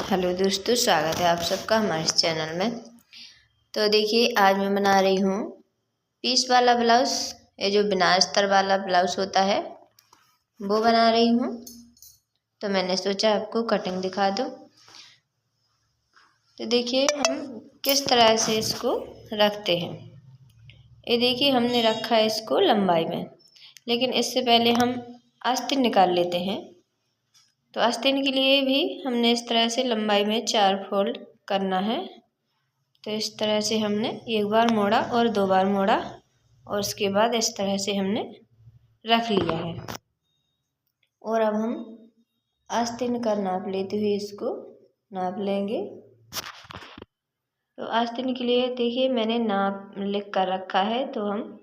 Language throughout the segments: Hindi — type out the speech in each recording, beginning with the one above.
हेलो दोस्तों, स्वागत है आप सबका हमारे इस चैनल में। तो देखिए, आज मैं बना रही हूँ पीस वाला ब्लाउज़। ये जो बिना अस्तर वाला ब्लाउज़ होता है वो बना रही हूँ। तो मैंने सोचा आपको कटिंग दिखा दूँ। तो देखिए हम किस तरह से इसको रखते हैं। ये देखिए हमने रखा है इसको लंबाई में, लेकिन इससे पहले हम आस्तीन निकाल लेते हैं। तो आस्तीन के लिए भी हमने इस तरह से लंबाई में 4 फोल्ड करना है। तो इस तरह से हमने एक बार मोड़ा और 2 बार मोड़ा और उसके बाद इस तरह से हमने रख लिया है। और अब हम आस्तीन का नाप लेते हुए इसको नाप लेंगे। तो आस्तीन के लिए देखिए मैंने नाप लिख कर रखा है, तो हम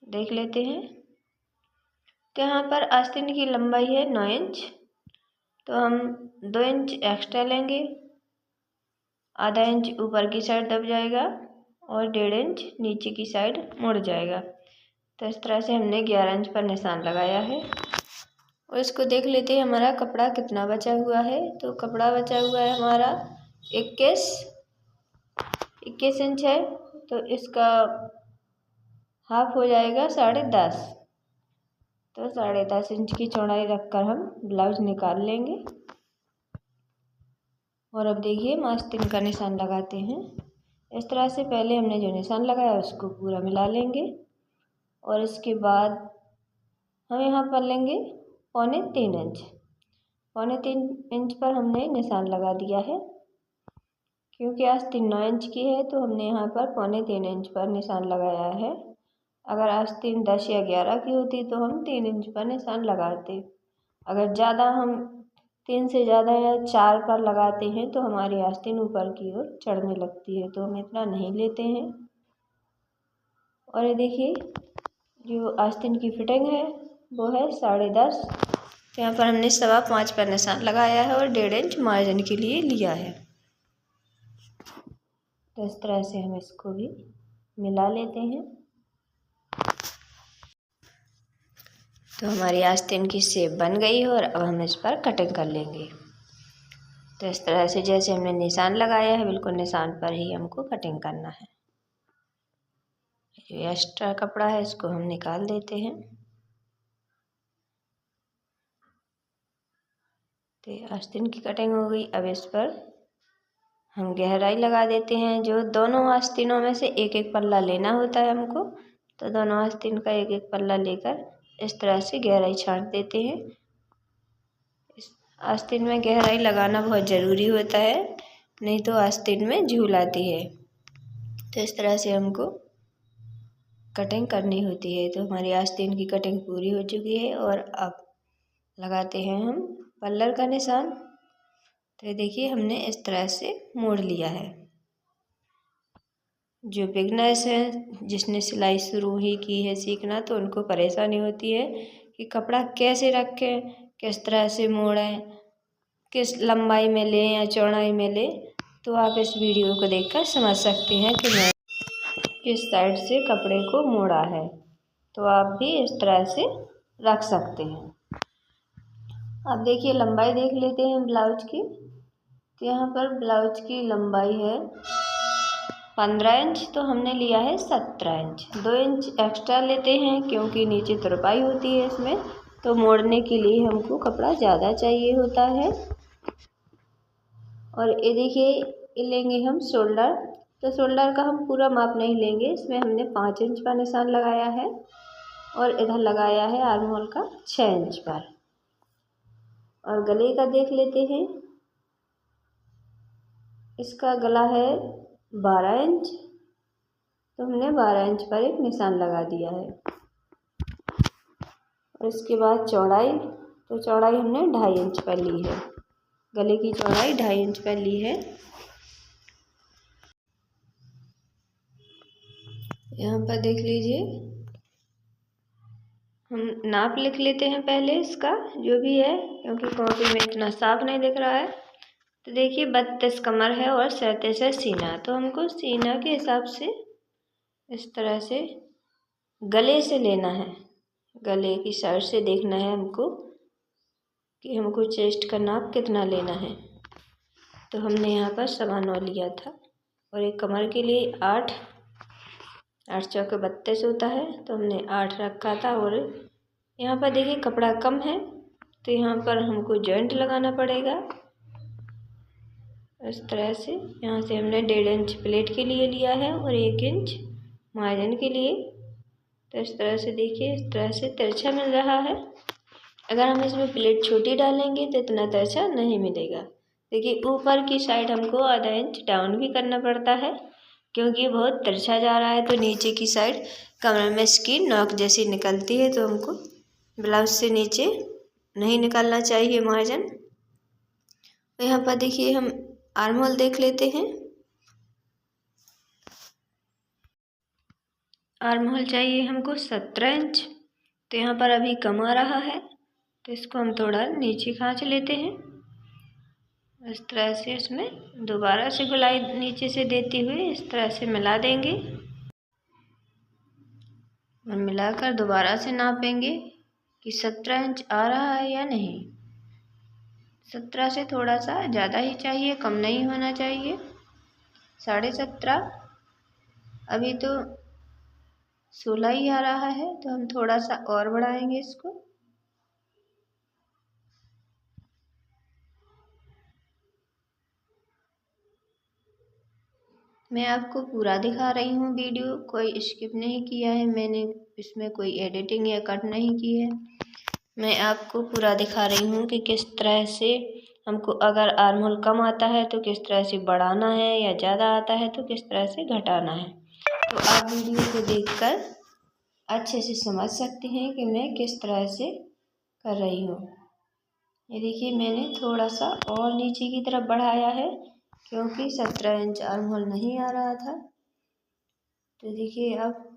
देख लेते हैं। तो यहाँ पर आस्तीन की लंबाई है 9 इंच। तो हम 2 इंच एक्स्ट्रा लेंगे, आधा इंच ऊपर की साइड दब जाएगा और 1.5 इंच नीचे की साइड मुड़ जाएगा। तो इस तरह से हमने 11 इंच पर निशान लगाया है। और इसको देख लेते हैं हमारा कपड़ा कितना बचा हुआ है। तो कपड़ा बचा हुआ है हमारा 21 इंच है। तो इसका हाफ हो जाएगा 10.5। तो 10.5 इंच की चौड़ाई रखकर हम ब्लाउज निकाल लेंगे। और अब देखिए हम आस्तीन का निशान लगाते हैं। इस तरह से पहले हमने जो निशान लगाया उसको पूरा मिला लेंगे और इसके बाद हम यहाँ पर लेंगे 3.25 इंच। 3.25 इंच पर हमने निशान लगा दिया है। क्योंकि आस्तीन 9 इंच की है तो हमने यहाँ पर 3.25 इंच पर निशान लगाया है। अगर आस्तीन 10 या 11 की होती तो हम 3 इंच पर निशान लगाते। अगर ज़्यादा हम 3 से ज़्यादा या 4 पर लगाते हैं तो हमारी आस्तीन ऊपर की ओर चढ़ने लगती है, तो हम इतना नहीं लेते हैं। और ये देखिए जो आस्तीन की फिटिंग है वो है 10.5। तो यहाँ पर हमने 5.25 पर निशान लगाया है और 1.5 इंच मार्जिन के लिए लिया है। तो इस तरह से हम इसको भी मिला लेते हैं। तो हमारी आस्तीन की शेप बन गई है और अब हम इस पर कटिंग कर लेंगे। तो इस तरह से जैसे हमने निशान लगाया है बिल्कुल निशान पर ही हमको कटिंग करना है। जो एक्स्ट्रा कपड़ा है इसको हम निकाल देते हैं। तो आस्तीन की कटिंग हो गई। अब इस पर हम गहराई लगा देते हैं। जो दोनों आस्तीनों में से एक एक पल्ला लेना होता है हमको। तो दोनों आस्तीन का एक एक पल्ला लेकर इस तरह से गहराई छांट देते हैं। इस आस्तीन में गहराई लगाना बहुत ज़रूरी होता है, नहीं तो आस्तीन में झूल आती है। तो इस तरह से हमको कटिंग करनी होती है। तो हमारी आस्तीन की कटिंग पूरी हो चुकी है और अब लगाते हैं हम पल्लर का निशान। तो देखिए हमने इस तरह से मोड़ लिया है। जो बिगनर्स हैं, जिसने सिलाई शुरू ही की है सीखना, तो उनको परेशानी होती है कि कपड़ा कैसे रखें, किस तरह से मोड़ें, किस लंबाई में लें या चौड़ाई में लें। तो आप इस वीडियो को देखकर समझ सकते हैं कि मैं किस साइड से कपड़े को मोड़ा है। तो आप भी इस तरह से रख सकते हैं। अब देखिए लंबाई देख लेते हैं ब्लाउज की। तो यहाँ पर ब्लाउज की लंबाई है 15 इंच, तो हमने लिया है 17 इंच। 2 इंच एक्स्ट्रा लेते हैं क्योंकि नीचे तुरपाई होती है इसमें, तो मोड़ने के लिए हमको कपड़ा ज़्यादा चाहिए होता है। और ये देखिए ये लेंगे हम शोल्डर। तो शोल्डर का हम पूरा माप नहीं लेंगे, इसमें हमने 5 इंच का निशान लगाया है और इधर लगाया है आर्म होल का 6 इंच पर। और गले का देख लेते हैं। इसका गला है 12 इंच, तो हमने 12 इंच पर एक निशान लगा दिया है। और इसके बाद चौड़ाई, तो चौड़ाई हमने 2.5 इंच पर ली है। गले की चौड़ाई 2.5 इंच पर ली है। यहाँ पर देख लीजिए, हम नाप लिख लेते हैं पहले इसका जो भी है, क्योंकि कॉपी में इतना साफ नहीं दिख रहा है। तो देखिए 32 कमर है और 37 है सीना। तो हमको सीना के हिसाब से इस तरह से गले से लेना है। गले की साइड से देखना है हमको कि हमको चेस्ट का नाप कितना लेना है। तो हमने यहाँ पर 9.25 लिया था और एक कमर के लिए 8 चौके 32 होता है, तो हमने 8 रखा था। और यहाँ पर देखिए कपड़ा कम है तो यहाँ पर हमको जॉइंट लगाना पड़ेगा इस तरह से। यहाँ से हमने 1.5 इंच प्लेट के लिए लिया है और 1 इंच मार्जिन के लिए। तो इस तरह से देखिए, इस तरह से तिरछा मिल रहा है। अगर हम इसमें प्लेट छोटी डालेंगे तो इतना तिरछा नहीं मिलेगा। देखिए ऊपर की साइड हमको आधा इंच डाउन भी करना पड़ता है क्योंकि बहुत तिरछा जा रहा है। तो नीचे की साइड कमर में इसकी नोक जैसी निकलती है, तो हमको ब्लाउज से नीचे नहीं निकालना चाहिए मार्जिन। तो यहाँ पर देखिए हम आर्म होल देख लेते हैं। आर्म होल चाहिए हमको 17 इंच। तो यहाँ पर अभी कम आ रहा है तो इसको हम थोड़ा नीचे खींच लेते हैं। इस तरह से इसमें दोबारा से गोलाई नीचे से देते हुए इस तरह से मिला देंगे और मिलाकर दोबारा से नापेंगे कि 17 इंच आ रहा है या नहीं। 17 से थोड़ा सा ज़्यादा ही चाहिए, कम नहीं होना चाहिए। 17.5, अभी तो 16 ही आ रहा है, तो हम थोड़ा सा और बढ़ाएंगे इसको। मैं आपको पूरा दिखा रही हूँ वीडियो, कोई स्किप नहीं किया है मैंने, इसमें कोई एडिटिंग या कट नहीं की है। मैं आपको पूरा दिखा रही हूँ कि किस तरह से हमको, अगर आर्म होल कम आता है तो किस तरह से बढ़ाना है या ज़्यादा आता है तो किस तरह से घटाना है। तो आप वीडियो को देखकर अच्छे से समझ सकते हैं कि मैं किस तरह से कर रही हूँ। ये देखिए मैंने थोड़ा सा और नीचे की तरफ बढ़ाया है क्योंकि 17 इंच आर्म होल नहीं आ रहा था। तो देखिए अब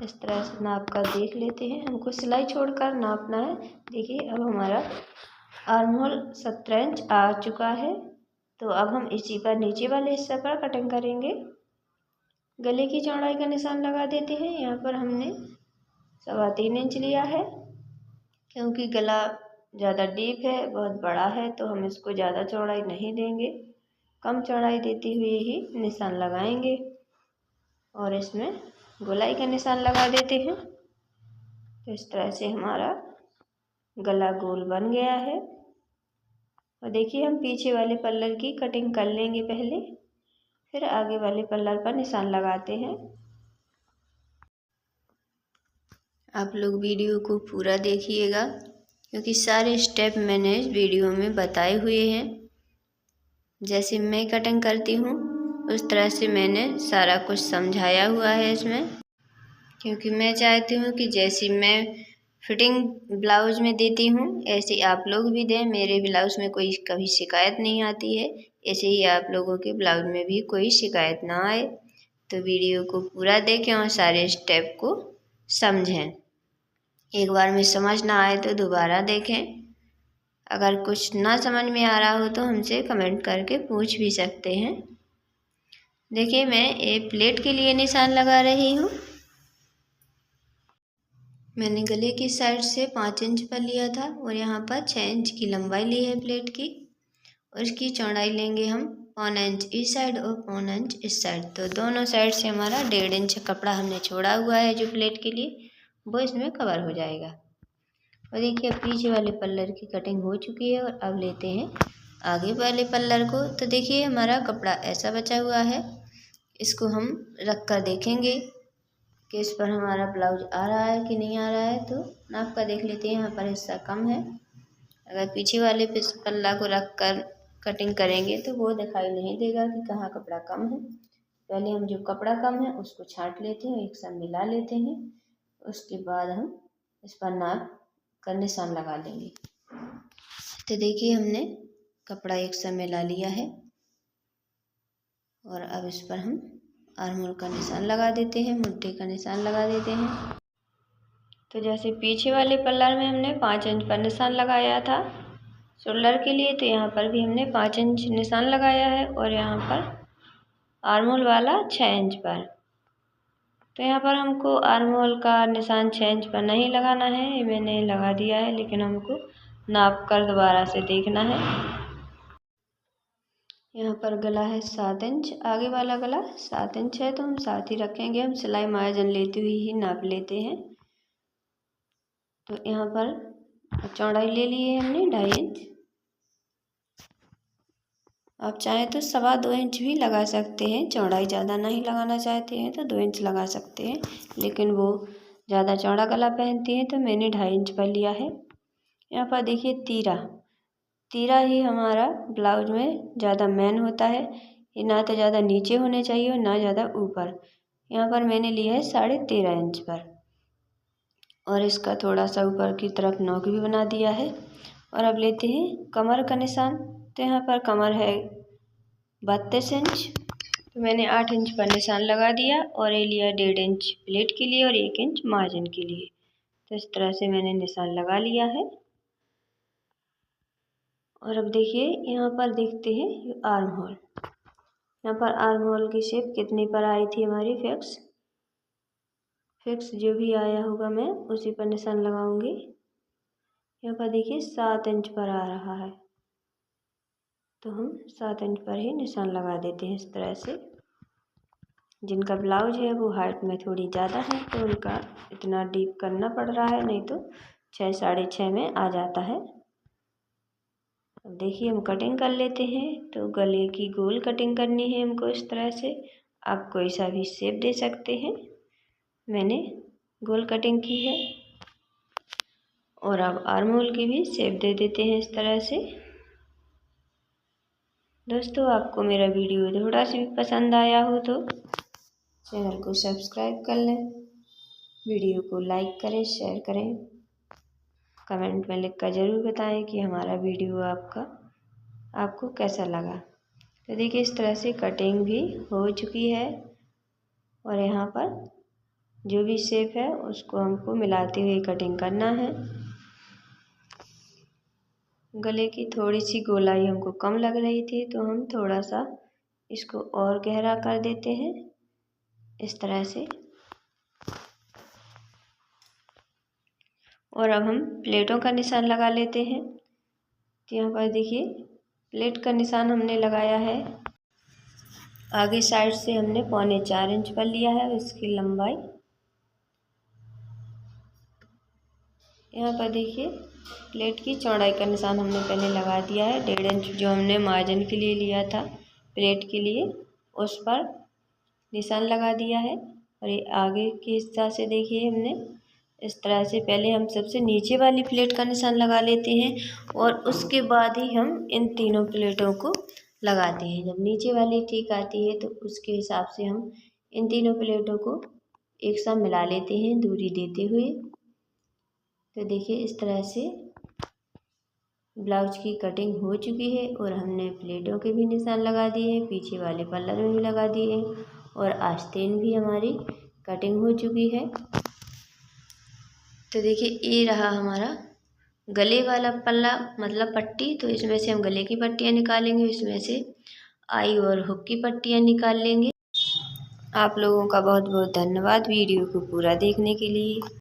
इस तरह से नाप कर देख लेते हैं, हमको सिलाई छोड़कर नापना है। देखिए अब हमारा आर्म होल 17 इंच आ चुका है। तो अब हम इसी पर नीचे वाले हिस्से पर कटिंग करेंगे। गले की चौड़ाई का निशान लगा देते हैं। यहाँ पर हमने 3.25 इंच लिया है क्योंकि गला ज़्यादा डीप है, बहुत बड़ा है, तो हम इसको ज़्यादा चौड़ाई नहीं देंगे, कम चौड़ाई देते हुए ही निशान लगाएंगे और इसमें गोलाई का निशान लगा देते हैं। तो इस तरह से हमारा गला गोल बन गया है। और देखिए हम पीछे वाले पल्लर की कटिंग कर लेंगे पहले, फिर आगे वाले पल्लर पर निशान लगाते हैं। आप लोग वीडियो को पूरा देखिएगा क्योंकि सारे स्टेप मैंने इस वीडियो में बताए हुए हैं। जैसे मैं कटिंग करती हूँ उस तरह से मैंने सारा कुछ समझाया हुआ है इसमें, क्योंकि मैं चाहती हूँ कि जैसी मैं फिटिंग ब्लाउज में देती हूँ ऐसे आप लोग भी दें। मेरे ब्लाउज में कोई कभी शिकायत नहीं आती है, ऐसे ही आप लोगों के ब्लाउज में भी कोई शिकायत ना आए। तो वीडियो को पूरा देखें और सारे स्टेप को समझें। एक बार में समझ ना आए तो दोबारा देखें। अगर कुछ ना समझ में आ रहा हो तो हमसे कमेंट करके पूछ भी सकते हैं। देखिए मैं एक प्लेट के लिए निशान लगा रही हूँ। मैंने गले की साइड से 5 इंच पर लिया था और यहाँ पर 6 इंच की लंबाई ली है प्लेट की, और इसकी चौड़ाई लेंगे हम 1.25 इंच इस साइड और 1.25 इंच इस साइड। तो दोनों साइड से हमारा 1.5 इंच कपड़ा हमने छोड़ा हुआ है जो प्लेट के लिए, वो इसमें कवर हो जाएगा। और देखिए अब पीछे वाले पल्लर की कटिंग हो चुकी है और अब लेते हैं आगे वाले पल्लर को। तो देखिए हमारा कपड़ा ऐसा बचा हुआ है, इसको हम रख कर देखेंगे कि इस पर हमारा ब्लाउज आ रहा है कि नहीं आ रहा है। तो नाप कर देख लेते हैं, यहाँ पर हिस्सा कम है। अगर पीछे वाले पल्ला को रख कर कटिंग करेंगे तो वो दिखाई नहीं देगा कि कहाँ कपड़ा कम है। पहले हम जो कपड़ा कम है उसको छांट लेते हैं, एक साथ मिला लेते हैं, उसके बाद हम इस पर नाप कर निशान लगा लेंगे। तो देखिए हमने कपड़ा एक साथ मिला लिया है और अब इस पर हम आर्म होल का निशान लगा देते हैं, मुट्ठी का निशान लगा देते हैं। तो जैसे पीछे वाले पल्लर में हमने 5 इंच पर निशान लगाया था शोल्डर के लिए, तो यहाँ पर भी हमने 5 इंच निशान लगाया है और यहाँ पर आर्म होल वाला 6 इंच पर। तो यहाँ पर हमको आर्म होल का निशान 6 इंच पर नहीं लगाना है, ये मैंने लगा दिया है, लेकिन हमको नाप कर दोबारा से देखना है। यहाँ पर गला है 7 इंच, आगे वाला गला 7 इंच है तो हम 7 ही रखेंगे। हम सिलाई मार्जिन लेते हुए ही नाप लेते हैं। तो यहाँ पर चौड़ाई ले ली है हमने 2.5 इंच। आप चाहें तो 2.25 इंच भी लगा सकते हैं। चौड़ाई ज़्यादा नहीं लगाना चाहते हैं तो 2 इंच लगा सकते हैं, लेकिन वो ज़्यादा चौड़ा गला पहनती हैं तो मैंने 2.5 इंच पर लिया है। यहाँ पर देखिए तीरा ही हमारा ब्लाउज में ज़्यादा मेन होता है। ये ना तो ज़्यादा नीचे होने चाहिए और ना ज़्यादा ऊपर। यहाँ पर मैंने लिया है 13.5 इंच पर, और इसका थोड़ा सा ऊपर की तरफ नोक भी बना दिया है। और अब लेते हैं कमर का निशान। तो यहाँ पर कमर है 32 इंच, तो मैंने 8 इंच पर निशान लगा दिया और ये लिया 1.5 इंच प्लेट के लिए और 1 इंच मार्जिन के लिए। तो इस तरह से मैंने निशान लगा लिया है। और अब देखिए यहाँ पर देखते हैं आर्म होल। यहाँ पर आर्म होल की शेप कितनी पर आई थी हमारी फिक्स जो भी आया होगा मैं उसी पर निशान लगाऊंगी। यहाँ पर देखिए 7 इंच पर आ रहा है, तो हम 7 इंच पर ही निशान लगा देते हैं इस तरह से। जिनका ब्लाउज है वो हाइट में थोड़ी ज़्यादा है तो उनका इतना डीप करना पड़ रहा है, नहीं तो 6 साढ़े 6 में आ जाता है। अब देखिए हम कटिंग कर लेते हैं। तो गले की गोल कटिंग करनी है हमको इस तरह से। आप कोई सा भी शेप दे सकते हैं, मैंने गोल कटिंग की है। और अब आर्म होल की भी शेप दे देते हैं इस तरह से। दोस्तों आपको मेरा वीडियो थोड़ा सा भी पसंद आया हो तो चैनल को सब्सक्राइब कर लें, वीडियो को लाइक करें, शेयर करें, कमेंट में लिख कर ज़रूर बताएं कि हमारा वीडियो आपको कैसा लगा। तो देखिए इस तरह से कटिंग भी हो चुकी है। और यहाँ पर जो भी शेप है उसको हमको मिलाते हुए कटिंग करना है। गले की थोड़ी सी गोलाई हमको कम लग रही थी तो हम थोड़ा सा इसको और गहरा कर देते हैं इस तरह से। और अब हम प्लेटों का निशान लगा लेते हैं। तो यहाँ पर देखिए प्लेट का निशान हमने लगाया है। आगे साइड से हमने 4.25 इंच पर लिया है इसकी लंबाई। यहाँ पर देखिए प्लेट की चौड़ाई का निशान हमने पहले लगा दिया है। 1.5 इंच जो हमने मार्जिन के लिए लिया था प्लेट के लिए उस पर निशान लगा दिया है। और ये आगे के हिस्सा से देखिए हमने इस तरह से पहले हम सबसे नीचे वाली प्लेट का निशान लगा लेते हैं और उसके बाद ही हम इन तीनों प्लेटों को लगाते हैं। जब नीचे वाली ठीक आती है तो उसके हिसाब से हम इन तीनों प्लेटों को एक साथ मिला लेते हैं दूरी देते हुए। तो देखिए इस तरह से ब्लाउज की कटिंग हो चुकी है और हमने प्लेटों के भी निशान लगा दिए हैं, पीछे वाले पल्ला में भी लगा दिए हैं और आस्तीन भी हमारी कटिंग हो चुकी है। तो देखिए ये रहा हमारा गले वाला पल्ला मतलब पट्टी। तो इसमें से हम गले की पट्टियाँ निकालेंगे, इसमें से आई और हुक की पट्टियाँ निकाल लेंगे। आप लोगों का बहुत बहुत धन्यवाद वीडियो को पूरा देखने के लिए।